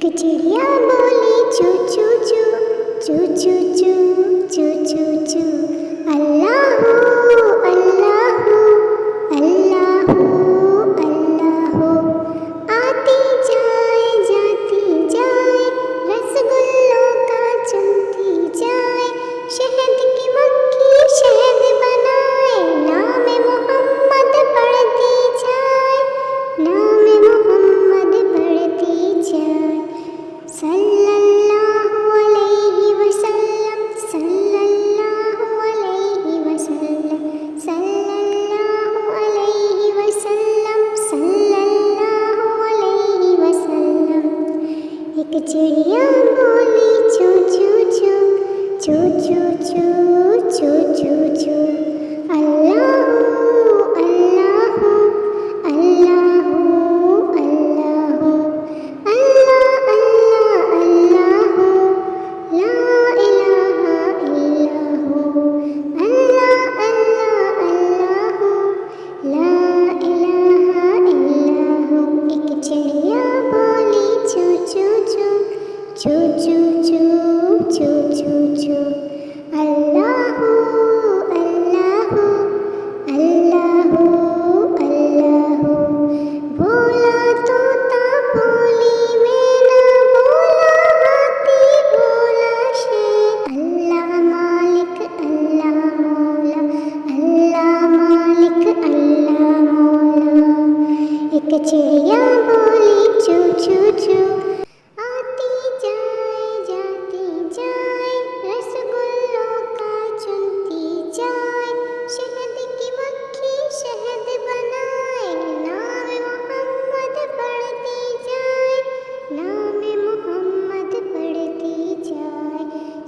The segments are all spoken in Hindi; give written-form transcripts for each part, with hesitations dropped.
एक चिड़िया बोली चू चू चू चू चू चू चू चू चू। अल्लाह अल्लाह अल्लाह अल्लाह। आती जाए जाती जाए, रसगुल्लों का चुनती जाए, शहद की मक्खी शहद बनाए, नाम मोहम्मद पढ़ती जाए, नाम मोहम्मद पढ़ती जाए। सल्लल्लाहु अलैहि वसल्लम सल्लल्लाहु अलैहि वसल्लम सल्लल्लाहु अलैहि वसल्लम सल्लल्लाहु अलैहि वसल्लम। एक चिड़िया बोली चू चू चू चू चू चू चू चू चू। अल्लाह अल्लाह अल्लाह अल्लाह अल्लाह अल्लाह अल्लाह। ला इलाहा इल्लल्लाह अल्लाह अल्लाह अल्लाह। ला इलाहा इल्लल्लाह। एक चिड़िया बोली चू चू चू चू चू चू चू चू चू। अल्लाह अल्लाह अल्लाह अल्लाह। बोला तोता बोली मैना, बोला हाथी बोला शेर, अल्लाह मालिक अल्लाह मौला, अल्लाह मालिक अल्लाह मौला। एक चिड़िया बोली चू चू चू। आती जाए जाती जाए, रसगुल्लों का चुनती जाए, शहद की मक्खी शहद बनाए, नाम मोहम्मद पढ़ती जाए, नाम मोहम्मद पढ़ती जाए।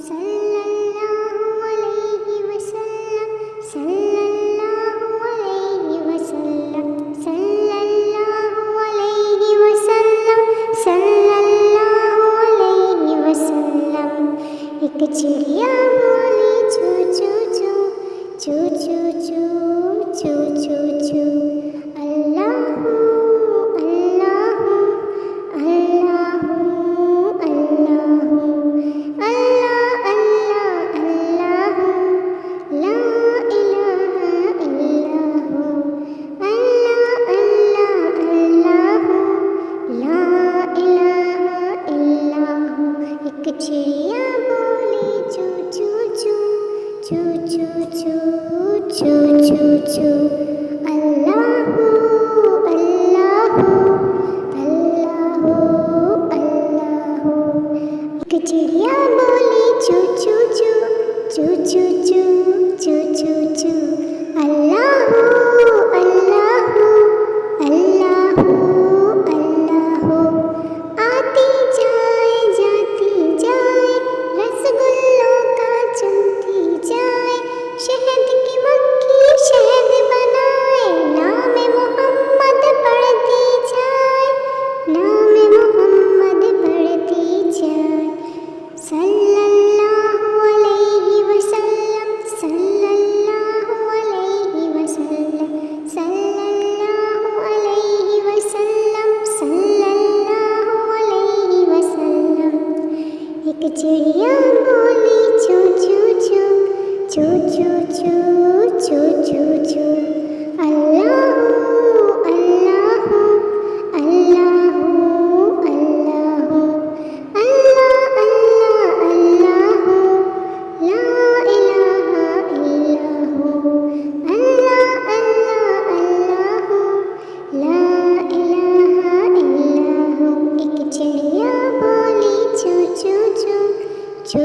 सल्लल्लाहु अलैहि वसल्लम सल्लल्लाहु अलैहि वसल्लम सल्लल्लाहु अलैहि वसल्लम सल्लल्लाहु अलैहि वसल्लम। एक चिड़िया बोली चू चू चू चू चू चू चू चू चू। अल्लाह अल्लाह अल्लाह अल्लाह अल्लाह अल्लाह अल्लाह। ला इलाहा इल्लल्लाह अल्लाह अल्लाह अल्लाह। ला इलाहा इल्लल्लाह। एक चिड़िया बोली चू चू चू चू चू चू चू चू चू। अल्लाह अल्लाह अल्लाह अल्लाह। एक चिड़िया बोली चू चू चू चू चू चू चू चू चू। अल्लाह अल्लाह अल्लाह अल्लाह। आती जाए जाती जाए, रसगुल्लों का चुनती जाए, शहद की मक्खी शहद बनाए, नाम मोहम्मद पढ़ती जाए, नाम मोहम्मद पढ़ती जाए। सल्लल्लाहु अलैहि वसल्लम सल्लल्लाहु अलैहि वसल्लम सल्लल्लाहु अलैहि वसल्लम सल्लल्लाहु अलैहि वसल्लम। एक चिड़िया बोली चू चू चू चू चू चू चू चू चू। अल्लाह अल्लाह अल्लाह अल्लाह अल्लाह अल्लाह अल्लाह। ला इलाहा इल्लल्लाह अल्लाह अल्लाह अल्लाह। ला इलाहा इल्लल्लाह। एक चिड़िया बोली चू चू चू चू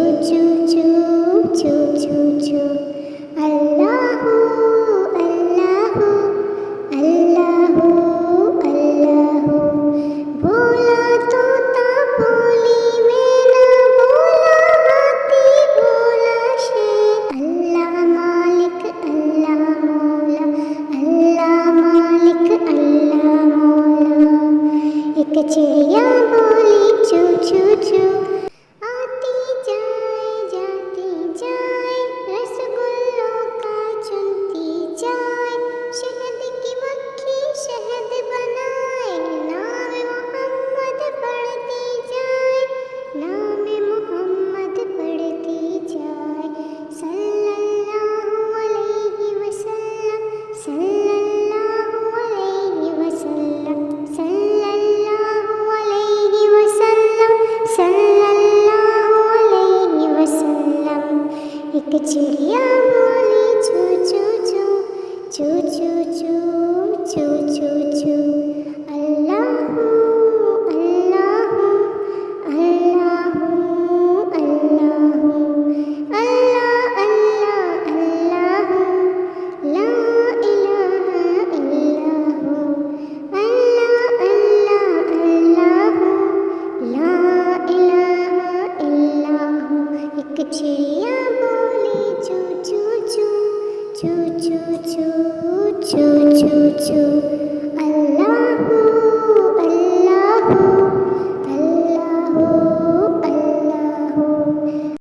છું